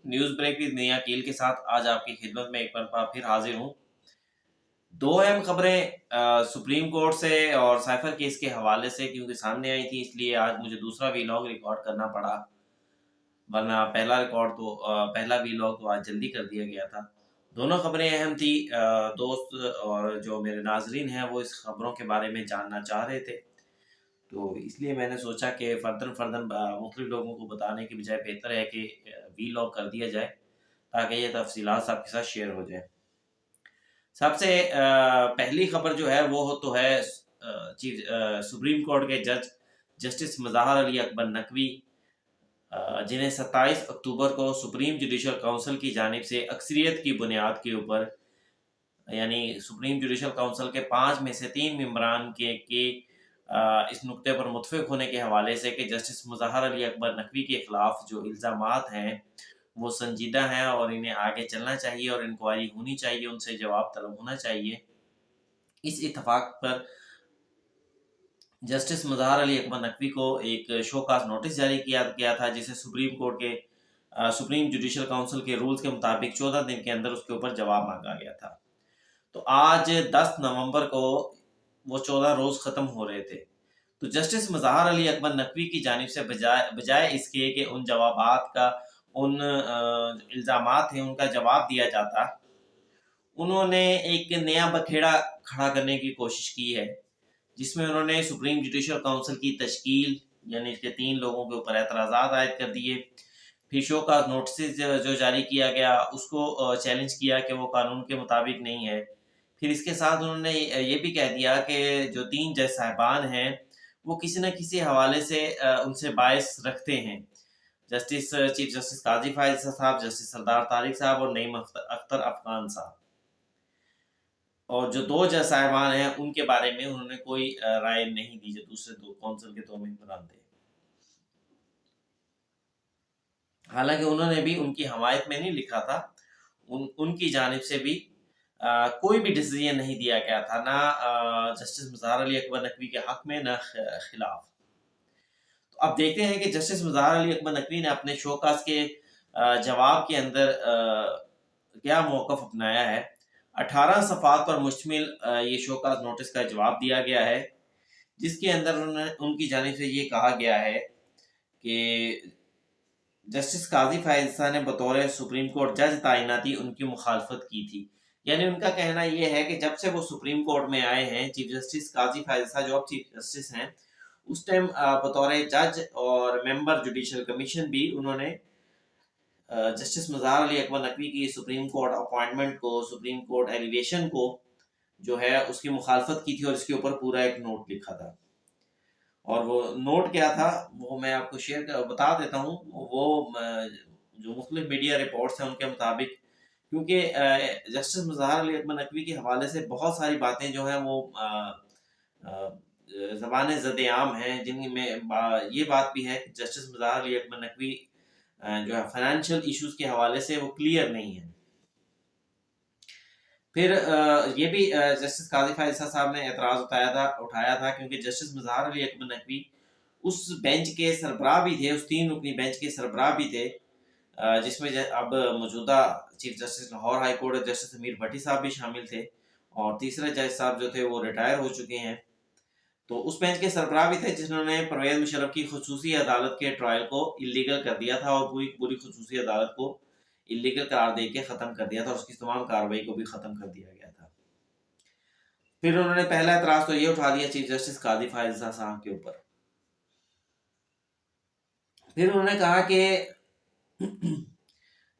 News break with मियां कील के साथ आज आपकी खिदमत में एक बार फिर हाजिर हूँ। दो अहम खबरें सुप्रीम कोर्ट से और साइफर केस के हवाले से क्योंकि सामने आई थी, इसलिए आज मुझे दूसरा वीलॉग रिकॉर्ड करना पड़ा। वरना पहला वीलॉग तो आज जल्दी कर दिया गया था। दोनों खबरें अहम थी। दोस्त और जो मेरे नाजरीन हैं वो इस खबरों के बारे में जानना चाह रहे थे, तो इसलिए मैंने सोचा कि फ़र्दन फ़र्दन मुख्तलिफ लोगों को बताने की बजाय बेहतर है कि वीलॉग कर दिया जाए, ताकि ये तफ़सीलात आपके साथ शेयर हो जाए। सबसे पहली खबर जो है वो तो है सुप्रीम कोर्ट के जज जस्टिस मज़ाहर अली अकबर नकवी, जिन्हें 27 अक्टूबर को सुप्रीम जुडिशल काउंसिल की जानिब से अक्सरियत की बुनियाद के ऊपर, यानी सुप्रीम जुडिशल काउंसिल के 5 में से 3 मेंबरान के इस नुक्ते पर मुतफिक होने के हवाले से कि जस्टिस मुज़ाहर अली अकबर नकवी के खिलाफ जो इल्ज़ामात हैं वो संजीदा हैं और इन्हें आगे चलना चाहिए और इंक्वायरी होनी चाहिए, उनसे जवाब तलब होना चाहिए। इस इत्तफाक पर जस्टिस मुज़ाहर अली अकबर नकवी को एक शोकाज नोटिस जारी किया गया था, जिसे सुप्रीम कोर्ट के सुप्रीम जुडिशल काउंसिल के रूल्स के मुताबिक 14 दिन के अंदर उसके ऊपर जवाब मांगा गया था। तो आज 10 नवंबर को वो 14 रोज़ ख़त्म हो रहे थे। तो जस्टिस मुज़ाहर अली अकबर नकवी की जानिब से बजाय इसके कि उन जवाबात का, उन इल्ज़ामात हैं उनका जवाब दिया जाता, उन्होंने एक नया बखेड़ा खड़ा करने की कोशिश की है, जिसमें उन्होंने सुप्रीम जुडिशल काउंसिल की तश्कील, यानी इसके 3 लोगों के ऊपर एतराज़ात आयद कर दिए। फिर शो का नोटिस जो जारी किया गया उसको चैलेंज किया कि वो कानून के मुताबिक नहीं है। फिर इसके साथ उन्होंने ये भी कह दिया कि जो 3 जज साहिबान हैं वो किसी न किसी हवाले से उनसे बायस रखते हैं। चीफ जस्टिस काजी फायज़ साहब, जस्टिस सरदार तारिक साहब और नईम अख्तर अफगान साहब। और जो 2 जज साहिबान हैं उनके बारे में उन्होंने कोई राय नहीं दी, जो दूसरे 2 काउंसिल के 2 मेंबरान थे। हालांकि उन्होंने भी उनकी हमायत में नहीं लिखा था, उनकी जानिब से भी कोई भी डिसीजन नहीं दिया गया था, ना जस्टिस मुज़ाहर अली अकबर नकवी के हक में, ना खिलाफ। तो अब देखते हैं कि जस्टिस मुज़ाहर अली अकबर नकवी ने अपने शोकास के जवाब के अंदर क्या मौक़िफ़ अपनाया है। 18 सफ़ात पर मुश्तमिल ये शोकास नोटिस का जवाब दिया गया है, जिसके अंदर उनकी जानिब से ये कहा गया है कि जस्टिस काजी फायज़ ने बतौर सुप्रीम कोर्ट जज तैनाती उनकी मुखालफत की थी। यानी उनका कहना यह है कि जब से वो सुप्रीम कोर्ट में आए हैं, चीफ जस्टिस काजी फायज़ जो अब चीफ जस्टिस हैं, उस टाइम बतौर जज और मेंबर जुडिशल कमीशन भी उन्होंने जस्टिस मुज़ाहर अली अकबर नकवी की सुप्रीम कोर्ट अपॉइंटमेंट को, सुप्रीम कोर्ट एलिवेशन को जो है उसकी मुखालफत की थी और इसके ऊपर पूरा एक नोट लिखा था। और वो नोट क्या था वो मैं आपको बता देता हूँ। वो जो मुख्तलिफ मीडिया रिपोर्ट्स हैं उनके मुताबिक, क्योंकि जस्टिस मुज़ाहर अली अकबर नकवी के हवाले से बहुत सारी बातें जो हैं वो ज़बान ज़द-ए-आम हैं, जिनमें ये बात भी है कि जस्टिस मुज़ाहर अली अकबर नकवी जो है फाइनेंशियल इश्यूज़ के हवाले से वो क्लियर नहीं है। फिर ये भी जस्टिस काजी फायज़ साहब ने एतराज़ उठाया था क्योंकि जस्टिस मुज़ाहर अली अकबर नकवी उस बेंच के सरबराह भी थे, उस 3 रुकनी बेंच के सरबराह भी थे, जिसमें अब मौजूदा chief justice Lahore high court justice अमीर भट्टी साहब भी शामिल थे और तीसरे जज साहब जो थे वो रिटायर हो चुके हैं। तो उस बेंच के सरबराह भी थे जिन्होंने परवेज़ मुशर्रफ की खुसूसी अदालत के ट्रायल को इलीगल कर दिया था और पूरी खुसूसी अदालत को इलीगल करार दे के ख़त्म कर दिया था और उसकी तमाम कार्रवाई को भी ख़त्म कर दिया गया था। फिर उन्होंने पहला एतराज़ तो ये उठा दिया चीफ जस्टिस काजी फायज़ साहब के ऊपर। फिर उन्होंने कहा कि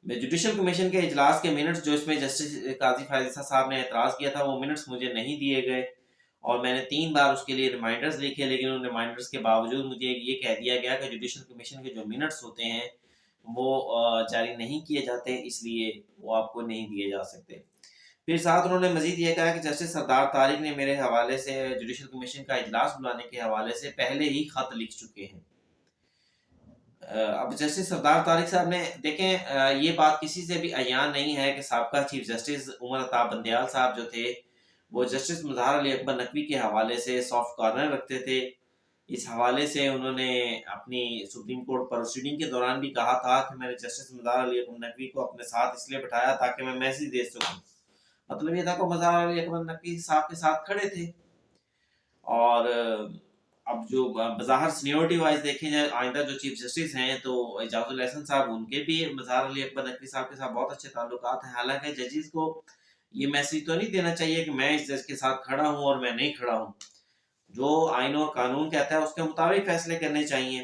जुडिशल कमीशन के इजलास के मिनट्स जो इसमें जस्टिस काजी फायज़ साहब ने एतराज़ किया था वो मिनट्स मुझे नहीं दिए गए और मैंने 3 बार उसके लिए रिमाइंडर्स लिखे, लेकिन उन रिमाइंडर्स के बावजूद मुझे ये कह दिया गया कि जुडिशल कमीशन के जो मिनट्स होते हैं वो जारी नहीं किए जाते, इसलिए वो आपको नहीं दिए जा सकते। फिर साथ उन्होंने मजीद ये कहा कि जस्टिस सरदार तारिक ने मेरे हवाले से जुडिशल कमीशन का इजलास बुलाने के हवाले से पहले ही खत लिख चुके हैं। अब जस्टिस सरदार तारिक साहब ने देखें, ये बात किसी से भी अयान नहीं है कि साबका चीफ जस्टिस उमर अताब बंदयाल साहब जो थे वो जस्टिस मुज़ाहर अली अकबर नकवी के हवाले से सॉफ्ट कॉर्नर रखते थे, इस हवाले से उन्होंने अपनी सुप्रीम कोर्ट प्रोसीडिंग के दौरान भी कहा था कि मैंने जस्टिस मज़ार अली अकबर नकवी को अपने साथ इसलिए बिठाया ताकि मैं मैसेज दे सकूं। मतलब ये था कि मज़ार अली अकबर नकवी साहब के साथ खड़े थे। और अब जो बज़ाहिर सीनियरिटी वाइज देखें जाए, आइंदा जो चीफ जस्टिस हैं तो एजाजुल एहसन साहब, उनके भी मज़ार अली अकबर नकवी साहब के साथ बहुत अच्छे ताल्लुकात हैं। हालांकि जजेस को ये मैसेज तो नहीं देना चाहिए कि मैं इस जज के साथ खड़ा हूँ और मैं नहीं खड़ा हूँ। जो आइन और कानून कहता है उसके मुताबिक फैसले करने चाहिए।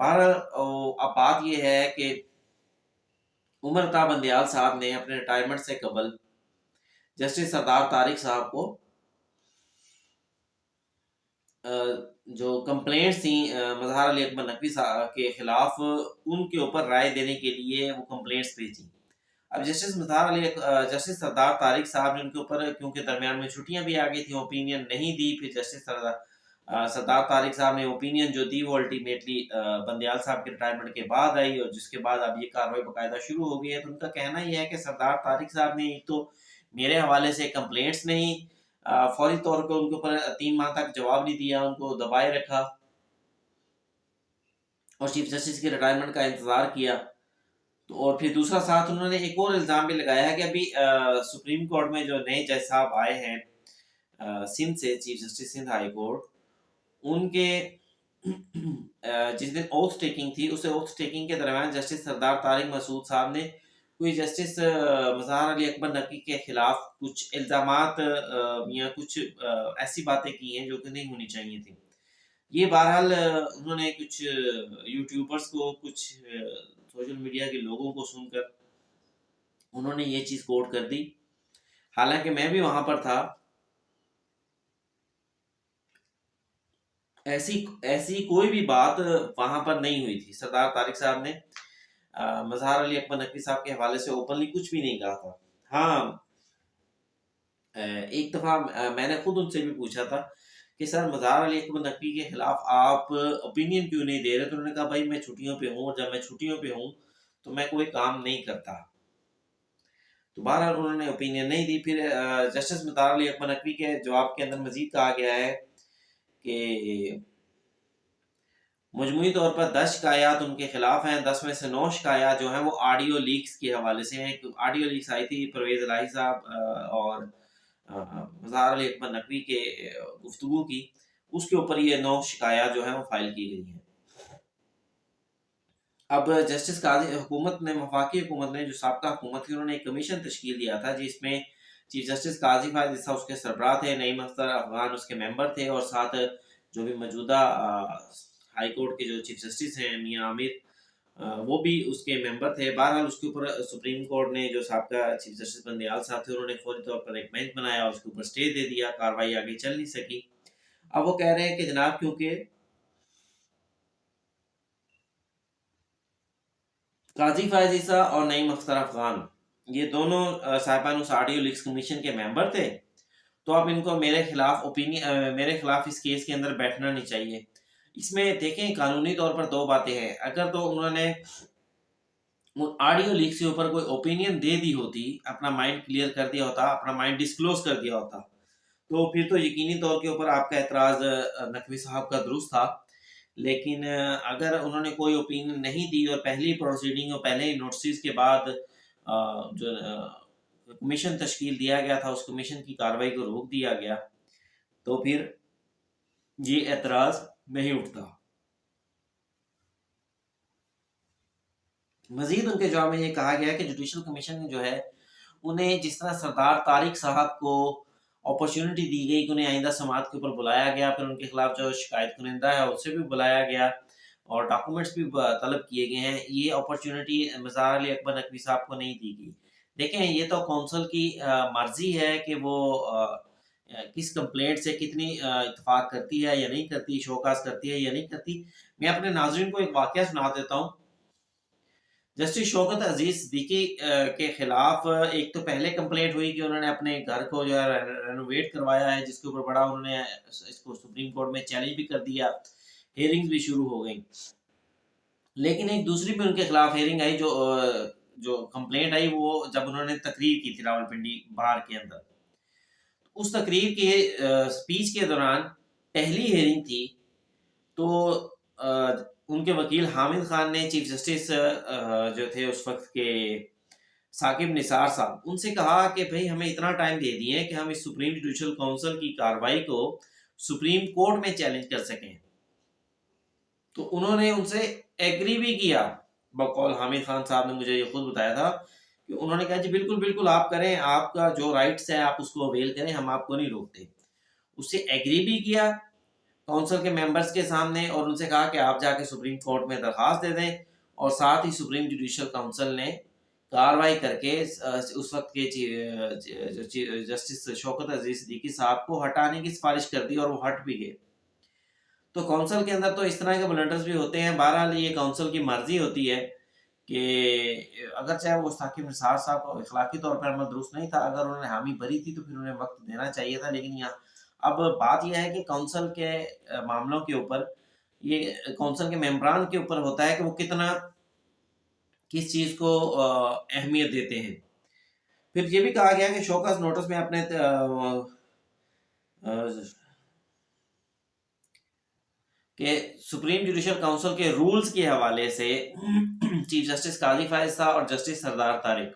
बहरहाल अब बात यह है कि उमर ता बंदयाल साहब ने अपने रिटायरमेंट से कबल जस्टिस सरदार तारिक साहब को जो कंप्लेंट्स थी मज़हर अली अकबर नकवी साहब के खिलाफ, उनके ऊपर राय देने के लिए वो कंप्लेंट्स भेजी। अब जस्टिस सरदार तारिक साहब ने उनके ऊपर, क्योंकि दरमियान में छुट्टियां भी आ गई थी, ओपिनियन नहीं दी। फिर जस्टिस सरदार तारिक साहब ने ओपिनियन जो दी वो अल्टीमेटली बंदयाल साहब के रिटायरमेंट के बाद आई, और जिसके बाद अब ये कार्रवाई बाकायदा शुरू हो गई है। तो उनका कहना यह है कि सरदार तारिक साहब ने एक तो मेरे हवाले से कंप्लेंट्स नहीं, फौरी तौर पर उनके ऊपर 3 माह तक जवाब नहीं दिया, उनको दबाए रखा और चीफ जस्टिस के रिटायरमेंट का इंतजार किया। तो और फिर दूसरा साथ उन्होंने एक और इल्ज़ाम भी लगाया है कि अभी सुप्रीम कोर्ट में जो नए जज साहब आए हैं सिंध से, chief justice Sindh high court, उनके जिस दिन ओथ टेकिंग थी, उस ओथ टेकिंग के दरमियान जस्टिस सरदार तारिक मसूद साहब ने कोई जस्टिस मज़हर अली अकबर नकवी के खिलाफ कुछ इल्ज़ामात या कुछ ऐसी बातें की हैं जो कि नहीं होनी चाहिए थी। ये बहरहाल उन्होंने कुछ यूट्यूबर्स को, कुछ सोशल मीडिया के लोगों को सुनकर उन्होंने ये चीज़ कोट कर दी। हालांकि मैं भी वहां पर था। ऐसी ऐसी कोई भी बात वहां पर नहीं हुई थी। सरदार तारिक साहब ने मज़हर अली अकबर नकवी साहब के हवाले से ओपनली कुछ भी नहीं कहा था। हाँ, एक दफ़ा मैंने खुद उनसे भी पूछा था कि सर, मज़हर अली अकबर नकवी के खिलाफ आप ओपिनियन क्यों नहीं दे रहे? तो उन्होंने कहा भाई मैं छुट्टियों पे हूँ, जब मैं छुट्टियों पे हूँ तो मैं कोई काम नहीं करता। तो बहरहाल उन्होंने ओपिनियन नहीं दी। फिर जस्टिस मज़हर अली अकबर नकवी के जवाब के अंदर मजीद कहा गया है कि मजमूई तौर पर 10 शिकायत उनके खिलाफ हैं। 10 में से 9 शिकायत जो हैं वो ऑडियो लीक्स के हवाले से हैं। एक ऑडियो लीक्स आई थी परवेज इलाही साहब और मज़हर अली अकबर नकवी के गुफ्तगू की, उसके ऊपर ये 9 शिकायत जो हैं वो फाइल की गई हैं। अब जस्टिस काजी हुकूमत ने, वफाकी हुकूमत ने, जो साबका हुकूमत थी, उन्होंने एक कमीशन तश्कील दिया था जिसमें चीफ जस्टिस काजी फायद ईसा उसके सरबराह थे, नईम अख्तर अफगान उसके मेंबर थे, और साथ जो भी मौजूदा हाई कोर्ट के जो चीफ जस्टिस हैं मियां आमिर, वो भी उसके मेंबर थे। बहरहाल उसके ऊपर सुप्रीम कोर्ट ने, जो साबका चीफ जस्टिस बंदयाल साहब थे, उन्होंने फौरी तौर पर एक बेंच बनाया और उसके ऊपर स्टे दे दिया, कार्रवाई आगे चल नहीं सकी। अब वो कह रहे हैं कि जनाब, क्योंकि काजी फायज ईसा और नईम अख्तर अफगान, ये दोनों साहिबान उस ऑडियो लीक्स कमीशन के मेंबर थे, तो अब इनको मेरे खिलाफ इस केस के अंदर बैठना नहीं चाहिए। इसमें देखें, कानूनी तौर पर दो बातें हैं। अगर तो उन्होंने ऑडियो लीक्स के ऊपर कोई ओपिनियन दे दी होती, अपना माइंड क्लियर कर दिया होता, अपना माइंड डिस्क्लोज कर दिया होता, तो फिर तो यकीनी तौर के ऊपर आपका एतराज़ नकवी साहब का दुरुस्त था। लेकिन अगर उन्होंने कोई ओपिनियन नहीं दी और पहली प्रोसीडिंग और पहले ही नोटिस के बाद जो कमीशन तश्कील दिया गया था, उस कमीशन की कार्रवाई को रोक दिया गया, तो फिर ये एतराज़ नहीं उठता। मजीद उनके जवाब में ये कहा गया कि जुडिशल कमीशन जो है, उन्हें जिस तरह सरदार तारिक साहब को अपॉर्चुनिटी दी गई कि उन्हें आइंदा समात के ऊपर बुलाया गया, फिर उनके खिलाफ जो शिकायत कुनिंदा है उससे भी बुलाया गया और डॉक्यूमेंट्स भी तलब किए गए हैं, ये अपॉर्चुनिटी मज़हर अली अकबर नकवी साहब को नहीं दी गई। देखें, ये तो कौंसल की मर्जी है कि वो किस कंप्लेंट से कितनी इतफाक करती है या नहीं करती, शोकास करती है या नहीं करती। मैं अपने नाजरीन को एक वाक़या सुना देता हूँ। जस्टिस शौकत अजीज सिद्दीकी के खिलाफ एक तो पहले कंप्लेंट हुई कि उन्होंने अपने घर को जो है रेनोवेट करवाया है, जिसके ऊपर बड़ा उन्होंने इसको सुप्रीम कोर्ट में चैलेंज भी कर दिया, हेयरिंग्स भी शुरू हो गई। लेकिन एक दूसरी भी उनके खिलाफ हेयरिंग आई, जो कंप्लेंट आई वो जब उन्होंने तकरीर की थी रावलपिंडी बार के अंदर। उस तकरीर के स्पीच के दौरान पहली हेयरिंग थी, तो उनके वकील हामिद खान ने चीफ जस्टिस जो थे उस वक्त के साकिब निसार साहब, उनसे कहा कि भाई हमें इतना टाइम दे दिए कि हम इस सुप्रीम जुडिशल काउंसिल की कार्रवाई को सुप्रीम कोर्ट में चैलेंज कर सकें। तो उन्होंने उनसे एग्री भी किया। बकौल हामिद खान साहब ने मुझे ये खुद बताया था कि उन्होंने कहा जी बिल्कुल बिल्कुल आप करें, आपका जो राइट्स है आप उसको अवेल करें, हम आपको नहीं रोकते। उससे एग्री भी किया काउंसिल के मेंबर्स के सामने और उनसे कहा कि आप जाके सुप्रीम कोर्ट में दरखास्त दे दें। और साथ ही सुप्रीम जुडिशल काउंसिल ने कार्रवाई करके उस वक्त के जस्टिस शौकत अजीज सिद्दीकी साहब को हटाने की सिफारिश कर दी और वो हट भी गए। तो काउंसिल के अंदर तो इस तरह के ब्लंडर्स भी होते हैं। बहरहाल ये काउंसिल की मर्जी होती है कि अगर चाहे वो साकिब निसार साहब को इखलाकी तौर पर अमल दुरुस्त नहीं था, अगर उन्होंने हामी भरी थी तो फिर उन्हें वक्त देना चाहिए था। लेकिन यहाँ अब बात यह है कि काउंसिल के मामलों के ऊपर, ये काउंसिल के मेंबरान के ऊपर होता है कि वो कितना किस चीज़ को अहमियत देते हैं। फिर ये भी कहा गया कि शोकस नोटिस में अपने कि सुप्रीम जुडिशल काउंसिल के रूल्स के हवाले से चीफ जस्टिस काजी फायज था और जस्टिस सरदार तारिक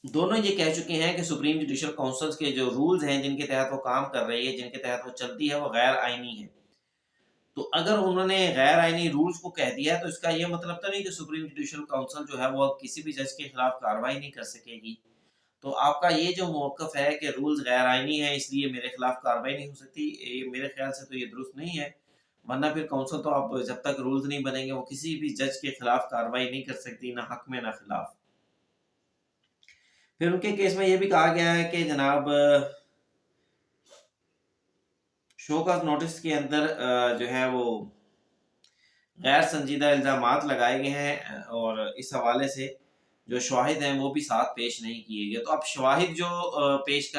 दोनों ये कह चुके हैं कि सुप्रीम जुडिशल काउंसिल के जो रूल्स हैं जिनके तहत वो काम कर रही है, जिनके तहत वो चलती है, वो गैर आईनी है। तो अगर उन्होंने गैर आईनी रूल्स को कह दिया है तो इसका ये मतलब तो नहीं कि सुप्रीम जुडिशल काउंसिल जो है वो किसी भी जज के खिलाफ कार्रवाई नहीं कर सकेगी। तो आपका ये जो मौक़िफ़ है कि रूल्स गैर आईनी है इसलिए मेरे खिलाफ कार्रवाई नहीं हो सकती, ये मेरे ख्याल से तो ये दुरुस्त नहीं है। वरना फिर काउंसिल तो आप जब तक रूल्स नहीं बनेंगे वो किसी भी जज के खिलाफ कार्रवाई नहीं कर सकती, ना हक में ना खिलाफ। फिर उनके केस में ये भी कहा गया है कि जनाब शो कॉज नोटिस के अंदर जो है वो गैर संजीदा इल्ज़ामात लगाए गए हैं और इस हवाले से जो शवाहिद हैं वो भी साथ पेश नहीं किए गए। तो अब शवाहिद जो पेश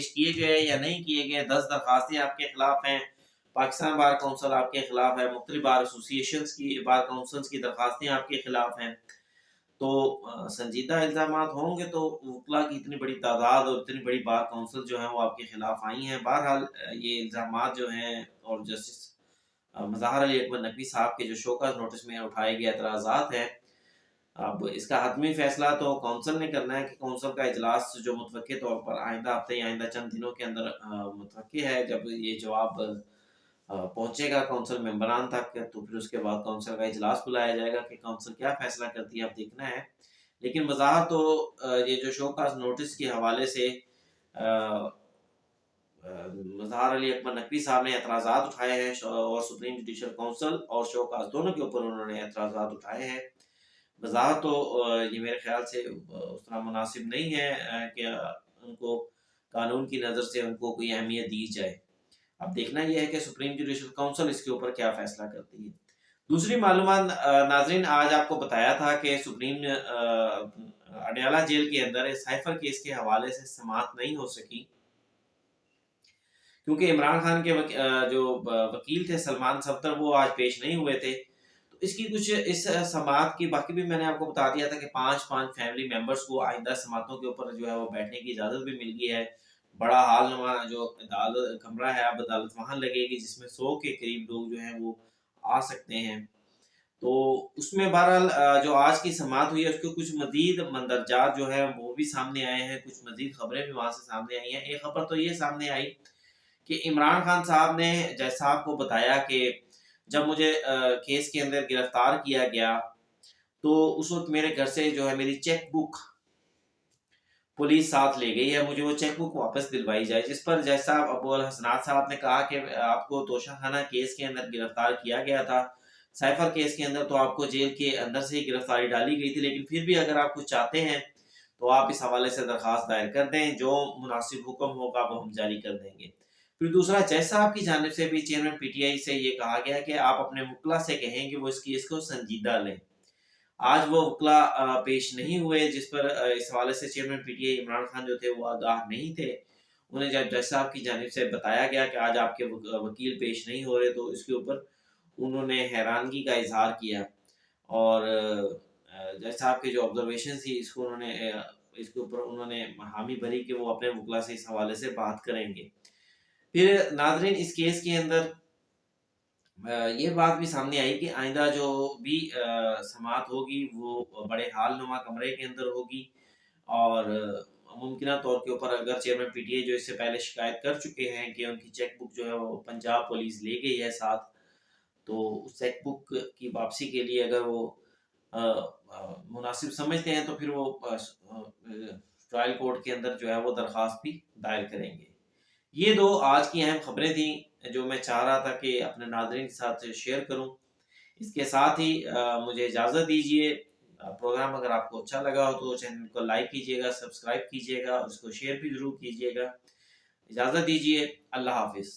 किए गए या नहीं किए गए, 10 दरखास्तें आपके खिलाफ हैं, पाकिस्तान बार काउंसिल आपके खिलाफ है, मुख्तलिफ बार एसोसिएशंस की बार काउंसिल्स की दरखास्तें आपके खिलाफ हैं। तो संजीदा इल्ज़ामात होंगे तो वकला की इतनी बड़ी तादाद और इतनी बड़ी बार काउंसिल जो है वो आपके खिलाफ आई हैं। बहरहाल ये इल्ज़ामात जो हैं और जस्टिस मज़ाहर अली अकबर नकवी साहब के जो शोकॉज़ नोटिस में उठाए गए एतराज़ात हैं, अब इसका हतमी फैसला तो काउंसिल ने करना है कि काउंसिल का इजलास जो मुतवक्के तौर पर आइंदा हफ्ते या आइंदा चंद दिनों के अंदर मुतवक्के है। जब ये जवाब पहुंचेगा काउंसिल मेंबरान तक तो फिर उसके बाद काउंसिल का इजलास बुलाया जाएगा कि काउंसिल क्या फैसला करती है, अब देखना है। लेकिन वज़ाहत तो ये जो शोकॉज़ नोटिस के हवाले से मज़हार अली अकबर नकवी साहब ने एतराज़ात उठाए हैं और सुप्रीम जुडिशल काउंसिल और शोकॉज़ दोनों के ऊपर उन्होंने एतराज़ात उठाए हैं। वज़ाहत तो ये मेरे ख़्याल से उस तरह मुनासिब नहीं है कि उनको कानून की नज़र से उनको कोई अहमियत दी जाए। अब देखना ये है कि सुप्रीम जुडिशल काउंसिल इसके ऊपर क्या फ़ैसला करती है। दूसरी मालूमात नाज़रीन आज आपको बताया था कि सुप्रीम अडयाला जेल के अंदर साइफर केस के हवाले से समाअत नहीं हो सकी क्योंकि इमरान खान के जो वकील थे सलमान सफ्दर वो आज पेश नहीं हुए थे। तो इसकी कुछ इस समाअत की बाकी भी मैंने आपको बता दिया था कि 5-5 फैमिली मेंबर्स को आइंदा समाअतों के ऊपर जो है वो बैठने की इजाज़त भी मिल गई है। बड़ा हालनुमा जो अदालत कमरा है अब अदालत वहाँ लगेगी जिसमें 100 के करीब लोग जो हैं वो आ सकते हैं। तो उसमें बहरहाल जो आज की समाअत हुई है उसके कुछ मज़ीद मंदरजात जो है वो भी सामने आए हैं, कुछ मज़ीद खबरें भी वहाँ से सामने आई हैं। एक खबर तो ये सामने आई कि इमरान खान साहब ने जज साहब को बताया कि जब मुझे केस के अंदर गिरफ्तार किया गया तो उस वक्त मेरे घर से जो है मेरी चेक बुक पुलिस साथ ले गई है, मुझे वो चेक बुक वापस दिलवाई जाए। जिस पर जज साहब अबुल हसनात साहब ने कहा कि आपको तोशाखाना केस के अंदर गिरफ्तार किया गया था, साइफर केस के अंदर तो आपको जेल के अंदर से ही गिरफ्तारी डाली गई थी, लेकिन फिर भी अगर आप कुछ चाहते हैं तो आप इस हवाले से दरखास्त दायर कर दें, जो मुनासिब हुक्म होगा वो हम जारी कर देंगे। फिर दूसरा जज साहब की जानिब से भी चेयरमैन पीटीआई से ये कहा गया कि आप अपने मुकला से कहें कि वो इस केस को संजीदा लें। आज वो वकला पेश नहीं हुए जिस पर इस हवाले से चेयरमैन पीटीआई इमरान खान जो थे वो आगाह नहीं थे। उन्हें जब जज साहब की जानिब से बताया गया कि आज आपके वकील पेश नहीं हो रहे तो इसके ऊपर उन्होंने हैरानगी का इज़हार किया और जज साहब की जो ऑब्जर्वेशन थी इसको उन्होंने इसके ऊपर उन्होंने हामी भरी कि वो अपने वकला से इस हवाले से बात करेंगे। फिर नाज़रीन इस केस के अंदर ये बात भी सामने आई कि आइंदा जो भी समाअत होगी वो बड़े हाल-नुमा कमरे के अंदर होगी और मुमकिना तौर के ऊपर अगर चेयरमैन पीटीआई जो इससे पहले शिकायत कर चुके हैं कि उनकी चेक बुक जो है वो पंजाब पुलिस ले गई है साथ, तो उस चेक बुक की वापसी के लिए अगर वो मुनासिब समझते हैं तो फिर वो ट्रायल कोर्ट के अंदर जो है वो दरख्वास्त भी दायर करेंगे। ये 2 आज की अहम खबरें थी जो मैं चाह रहा था कि अपने नाज़रीन के साथ शेयर करूँ। इसके साथ ही मुझे इजाज़त दीजिए। प्रोग्राम अगर आपको अच्छा लगा हो तो चैनल को लाइक कीजिएगा, सब्सक्राइब कीजिएगा, उसको शेयर भी ज़रूर कीजिएगा। इजाज़त दीजिए। अल्लाह हाफ़िज़।